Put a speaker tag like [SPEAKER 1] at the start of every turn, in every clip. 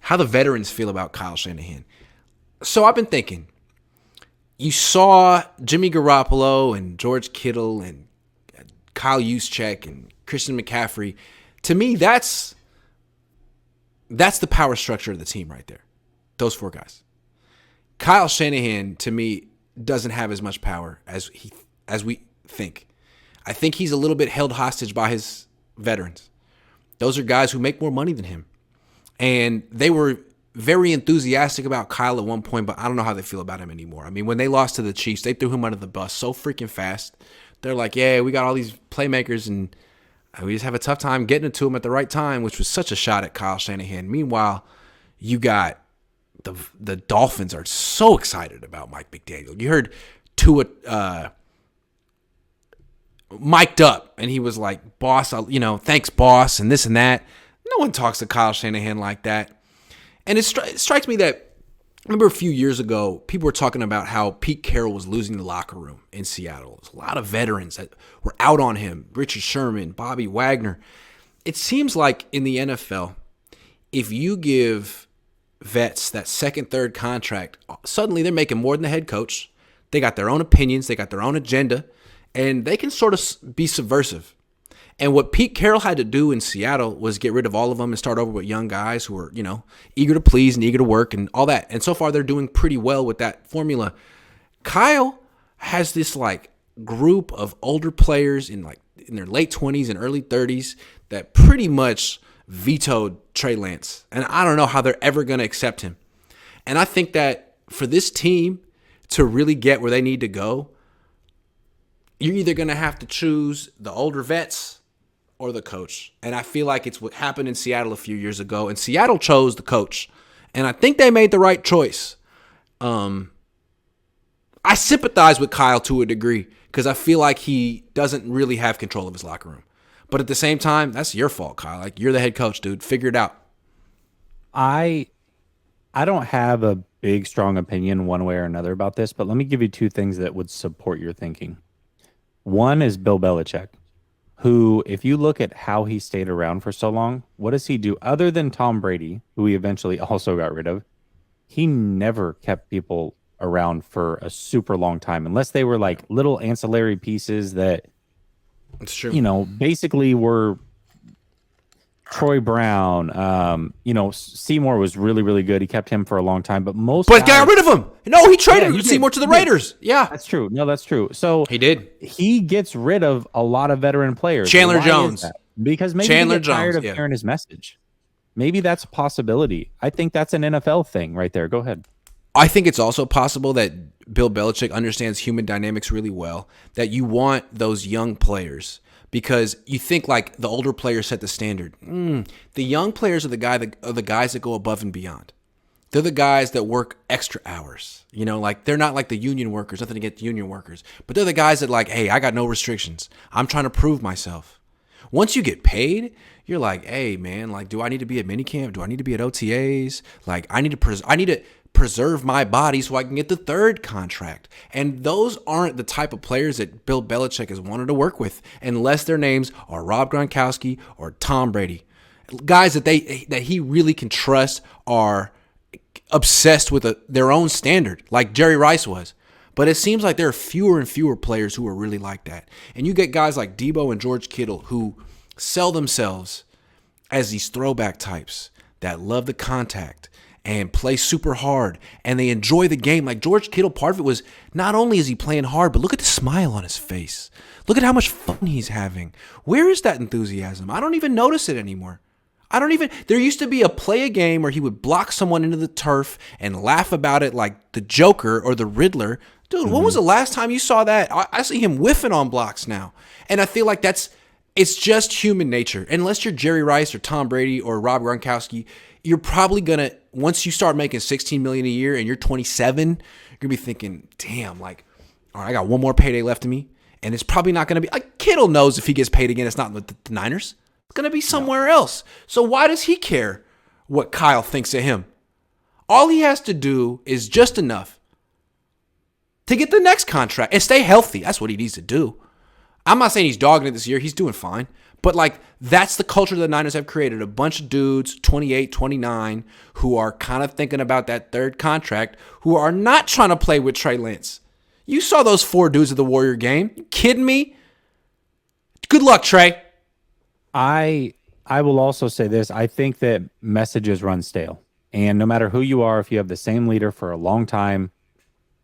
[SPEAKER 1] how the veterans feel about Kyle Shanahan. So I've been thinking, you saw Jimmy Garoppolo and George Kittle and Kyle Juszczyk and Christian McCaffrey. To me, that's the power structure of the team right there. Those four guys. Kyle Shanahan, to me, doesn't have as much power as we think. I think he's a little bit held hostage by his veterans. Those are guys who make more money than him. And they were very enthusiastic about Kyle at one point, but I don't know how they feel about him anymore. I mean, when they lost to the Chiefs, they threw him under the bus so freaking fast. They're like, yeah, we got all these playmakers, and we just have a tough time getting it to him at the right time, which was such a shot at Kyle Shanahan. Meanwhile, you got the Dolphins are so excited about Mike McDaniel. You heard Tua mic'd up, and he was like, boss, thanks, boss, and this and that. No one talks to Kyle Shanahan like that. And it strikes me that, I remember a few years ago, people were talking about how Pete Carroll was losing the locker room in Seattle. There's a lot of veterans that were out on him. Richard Sherman, Bobby Wagner. It seems like in the NFL, if you give vets that second, third contract, suddenly they're making more than the head coach. They got their own opinions. They got their own agenda. And they can sort of be subversive. And what Pete Carroll had to do in Seattle was get rid of all of them and start over with young guys who were, eager to please and eager to work and all that. And so far, they're doing pretty well with that formula. Kyle has this group of older players in their late 20s and early 30s that pretty much vetoed Trey Lance. And I don't know how they're ever going to accept him. And I think that for this team to really get where they need to go, you're either going to have to choose the older vets or the coach. And I feel like it's what happened in Seattle a few years ago. And Seattle chose the coach. And I think they made the right choice. I sympathize with Kyle to a degree because I feel like he doesn't really have control of his locker room. But at the same time, that's your fault, Kyle. You're the head coach, dude. Figure it out.
[SPEAKER 2] I don't have a big, strong opinion one way or another about this, but let me give you two things that would support your thinking. One is Bill Belichick, who, if you look at how he stayed around for so long, what does he do other than Tom Brady, who he eventually also got rid of? He never kept people around for a super long time, unless they were like little ancillary pieces that,
[SPEAKER 1] it's true,
[SPEAKER 2] basically were Troy Brown. Seymour was really, really good. He kept him for a long time, but
[SPEAKER 1] got rid of him. No, he traded Seymour to the Raiders. Yeah,
[SPEAKER 2] that's true. No, that's true. So
[SPEAKER 1] he did.
[SPEAKER 2] He gets rid of a lot of veteran players.
[SPEAKER 1] Chandler Jones,
[SPEAKER 2] because maybe he gets tired of hearing his message. Maybe that's a possibility. I think that's an NFL thing right there. Go ahead.
[SPEAKER 1] I think it's also possible that Bill Belichick understands human dynamics really well, that you want those young players because you think like the older players set the standard. The young players are the guys that go above and beyond. They're the guys that work extra hours. They're not like the union workers, nothing against union workers, but they're the guys that hey, I got no restrictions. I'm trying to prove myself. Once you get paid, you're like, hey man, do I need to be at minicamp? Do I need to be at OTAs? I need to preserve my body so I can get the third contract. And those aren't the type of players that Bill Belichick has wanted to work with unless their names are Rob Gronkowski or Tom Brady. Guys that he really can trust are obsessed with their own standard, like Jerry Rice was. But it seems like there are fewer and fewer players who are really like that. And you get guys like Debo and George Kittle who sell themselves as these throwback types that love the contact and play super hard, and they enjoy the game. Like George Kittle, part of it was not only is he playing hard, but look at the smile on his face. Look at how much fun he's having. Where is that enthusiasm? I don't even notice it anymore. There used to be a play a game where he would block someone into the turf and laugh about it like the Joker or the Riddler. Dude, when was the last time you saw that? I see him whiffing on blocks now. And I feel like it's just human nature. Unless you're Jerry Rice or Tom Brady or Rob Gronkowski, you're probably going to, once you start making $16 million a year and you're 27, you're going to be thinking, damn, all right, I got one more payday left in me. And it's probably not going to be, Kittle knows if he gets paid again, it's not with the Niners. It's going to be somewhere else. So why does he care what Kyle thinks of him? All he has to do is just enough to get the next contract and stay healthy. That's what he needs to do. I'm not saying he's dogging it this year. He's doing fine. But, like, that's the culture the Niners have created. A bunch of dudes, 28, 29, who are kind of thinking about that third contract, who are not trying to play with Trey Lance. You saw those 4 dudes at the Warrior game. You kidding me? Good luck, Trey.
[SPEAKER 2] I will also say this. I think that messages run stale. And no matter who you are, if you have the same leader for a long time,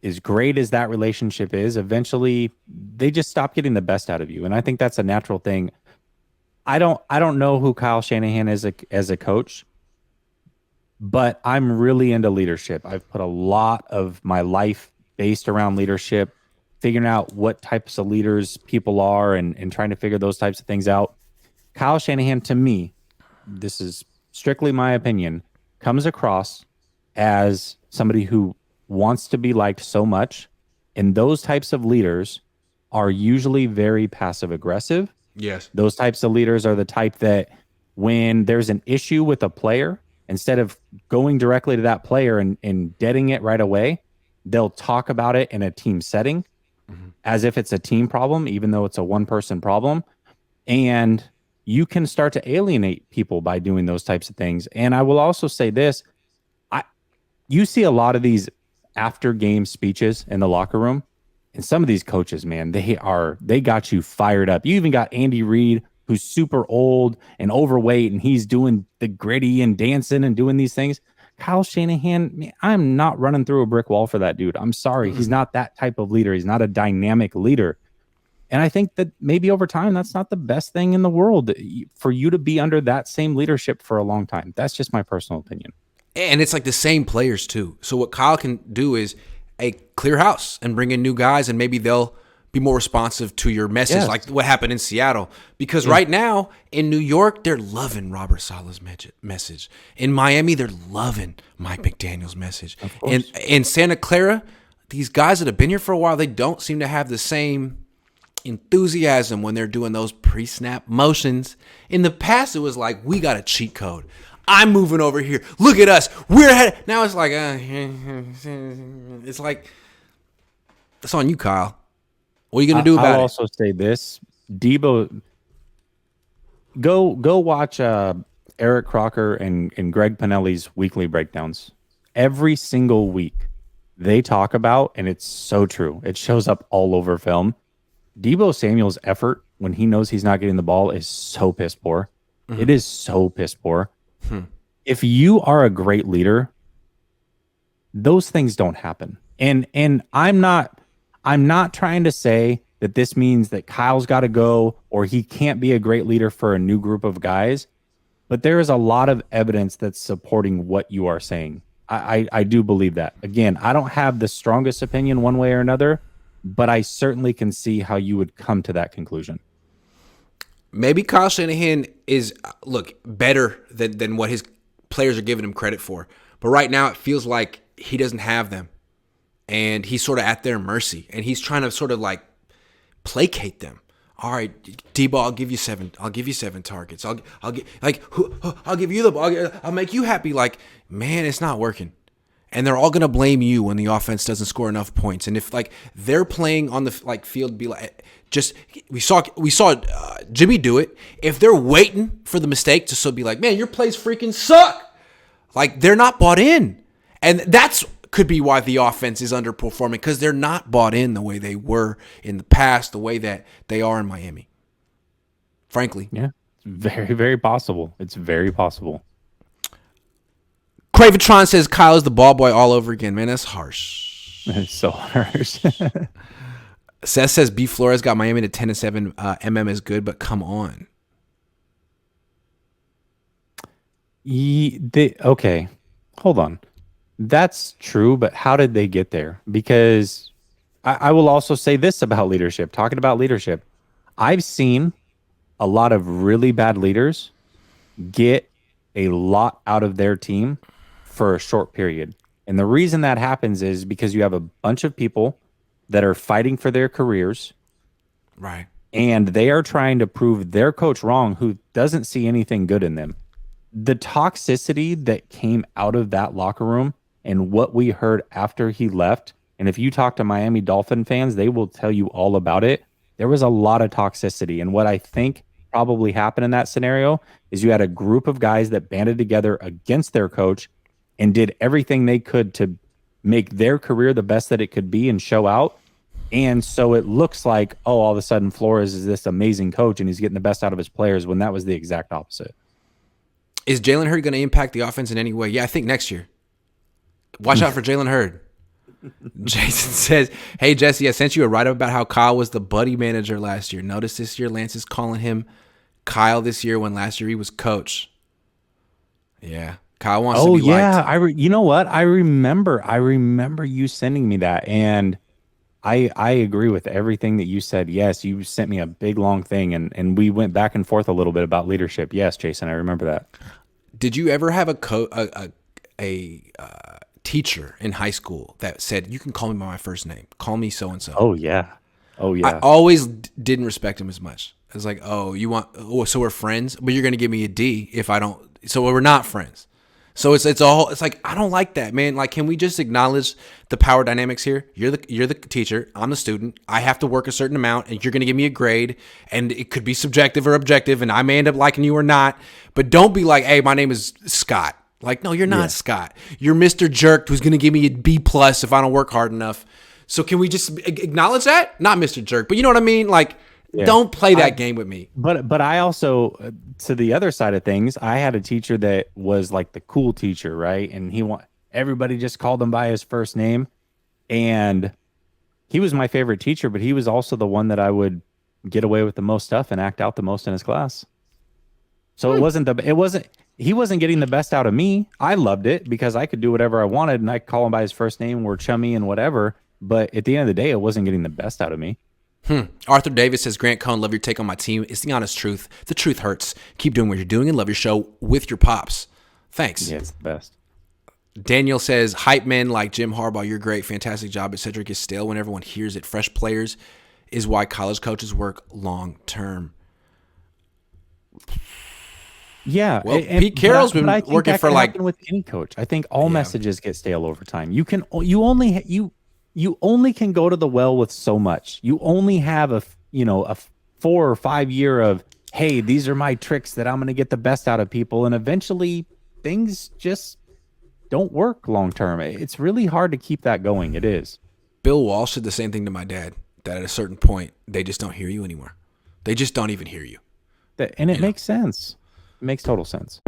[SPEAKER 2] as great as that relationship is, eventually they just stop getting the best out of you. And I think that's a natural thing. I don't know who Kyle Shanahan is as a coach, but I'm really into leadership. I've put a lot of my life based around leadership, figuring out what types of leaders people are and trying to figure those types of things out. Kyle Shanahan, to me, this is strictly my opinion, comes across as somebody who wants to be liked so much. And those types of leaders are usually very passive aggressive.
[SPEAKER 1] Yes.
[SPEAKER 2] Those types of leaders are the type that when there's an issue with a player, instead of going directly to that player and deading it right away, they'll talk about it in a team setting as if it's a team problem, even though it's a one-person problem. And you can start to alienate people by doing those types of things. And I will also say this, you see a lot of these after game speeches in the locker room, and some of these coaches, man, they got you fired up. You even got Andy Reid, who's super old and overweight, and he's doing the gritty and dancing and doing these things. Kyle Shanahan, man, I'm not running through a brick wall for that dude. I'm sorry. He's not that type of leader. He's not a dynamic leader. And I think that maybe over time, that's not the best thing in the world for you to be under that same leadership for a long time. That's just my personal opinion.
[SPEAKER 1] And it's like the same players too. So what Kyle can do is clear house and bring in new guys, and maybe they'll be more responsive to your message, like what happened in Seattle. Because right now in New York, they're loving Robert Saleh's message. In Miami, they're loving Mike McDaniel's message. In Santa Clara, these guys that have been here for a while, they don't seem to have the same enthusiasm when they're doing those pre-snap motions. In the past, it was like, we got a cheat code. I'm moving over here. Look at us. We're ahead. Now it's like, it's like, that's on you, Kyle. What are you going to do about it?
[SPEAKER 2] I'll also say this. Debo, go watch Eric Crocker and Greg Pinelli's weekly breakdowns. Every single week they talk about, and it's so true, it shows up all over film, Debo Samuel's effort when he knows he's not getting the ball is so piss poor. It is so piss poor. If you are a great leader, those things don't happen. And I'm not trying to say that this means that Kyle's got to go or he can't be a great leader for a new group of guys, but there is a lot of evidence that's supporting what you are saying. I do believe that. Again, I don't have the strongest opinion one way or another, but I certainly can see how you would come to that conclusion.
[SPEAKER 1] Maybe Kyle Shanahan is, better than what his players are giving him credit for. But right now it feels like he doesn't have them. And he's sort of at their mercy. And he's trying to sort of like placate them. All right, Debo, I'll give you 7. I'll give you 7 targets. I'll give you the ball. I'll make you happy. Like, man, it's not working. And they're all gonna blame you when the offense doesn't score enough points. And if they're playing on the field, be like, just we saw Jimmy do it. If they're waiting for the mistake to so be like, man, your plays freaking suck. Like, they're not bought in, and that's could be why the offense is underperforming, because they're not bought in the way they were in the past, the way that they are in Miami. Frankly,
[SPEAKER 2] yeah, it's very, very possible. It's very possible.
[SPEAKER 1] Cravatron says Kyle is the ball boy all over again. Man, that's harsh.
[SPEAKER 2] It's so harsh.
[SPEAKER 1] Seth says B. Flores got Miami to 10-7. MM is good, but come on.
[SPEAKER 2] Okay, hold on. That's true, but how did they get there? Because I will also say this about leadership. Talking about leadership, I've seen a lot of really bad leaders get a lot out of their team for a short period. And the reason that happens is because you have a bunch of people that are fighting for their careers.
[SPEAKER 1] Right.
[SPEAKER 2] And they are trying to prove their coach wrong, who doesn't see anything good in them. The toxicity that came out of that locker room and what we heard after he left, and if you talk to Miami Dolphin fans, they will tell you all about it. there was a lot of toxicity. And what I think probably happened in that scenario is you had a group of guys that banded together against their coach and did everything they could to make their career the best that it could be and show out. And so it looks like, oh, all of a sudden Flores is this amazing coach and he's getting the best out of his players, when that was the exact opposite.
[SPEAKER 1] Is Jalen Hurd going to impact the offense in any way? Yeah, I think next year. Watch out for Jalen Hurd. Jason says, hey, Jesse, I sent you a write-up about how Kyle was the buddy manager last year. Notice this year Lance is calling him Kyle this year when last year he was coach. Yeah, Kyle wants to be liked.
[SPEAKER 2] You know what? I remember you sending me that, and I agree with everything that you said. Yes, you sent me a big, long thing, and we went back and forth a little bit about leadership. Yes, Jason, I remember that.
[SPEAKER 1] Did you ever have a teacher in high school that said, you can call me by my first name, call me so and so?
[SPEAKER 2] Oh yeah.
[SPEAKER 1] I always didn't respect him as much. I was like, so we're friends, but you're gonna give me a D if I don't. So we're not friends. So it's like, I don't like that, man. Like, can we just acknowledge the power dynamics here? You're the teacher, I'm the student. I have to work a certain amount, and you're gonna give me a grade, and it could be subjective or objective, and I may end up liking you or not. But don't be like, hey, my name is Scott. Like, no, you're not Scott. You're Mr. Jerk who's going to give me a B+ if I don't work hard enough. So can we just acknowledge that? Not Mr. Jerk, but you know what I mean? Like, don't play that game with me.
[SPEAKER 2] But I also, to the other side of things, I had a teacher that was like the cool teacher, right? And everybody just called him by his first name. And he was my favorite teacher, but he was also the one that I would get away with the most stuff and act out the most in his class. So he wasn't getting the best out of me. I loved it because I could do whatever I wanted, and I could call him by his first name, we're chummy and whatever. But at the end of the day, it wasn't getting the best out of me.
[SPEAKER 1] Arthur Davis says, Grant Cohn, love your take on my team. It's the honest truth. The truth hurts. Keep doing what you're doing and love your show with your pops. Thanks.
[SPEAKER 2] Yeah, it's the best.
[SPEAKER 1] Daniel says, hype men like Jim Harbaugh, you're great. Fantastic job. But Cedric is stale when everyone hears it. Fresh players is why college coaches work long term.
[SPEAKER 2] Yeah,
[SPEAKER 1] well, Pete Carroll's been working for like
[SPEAKER 2] with any coach. I think all messages get stale over time. You only can go to the well with so much. You only have a 4 or 5 year of, hey, these are my tricks that I'm going to get the best out of people, and eventually things just don't work long term. It's really hard to keep that going. It is.
[SPEAKER 1] Bill Walsh said the same thing to my dad, that at a certain point they just don't hear you anymore. They just don't even hear you.
[SPEAKER 2] And it makes sense. It makes total sense.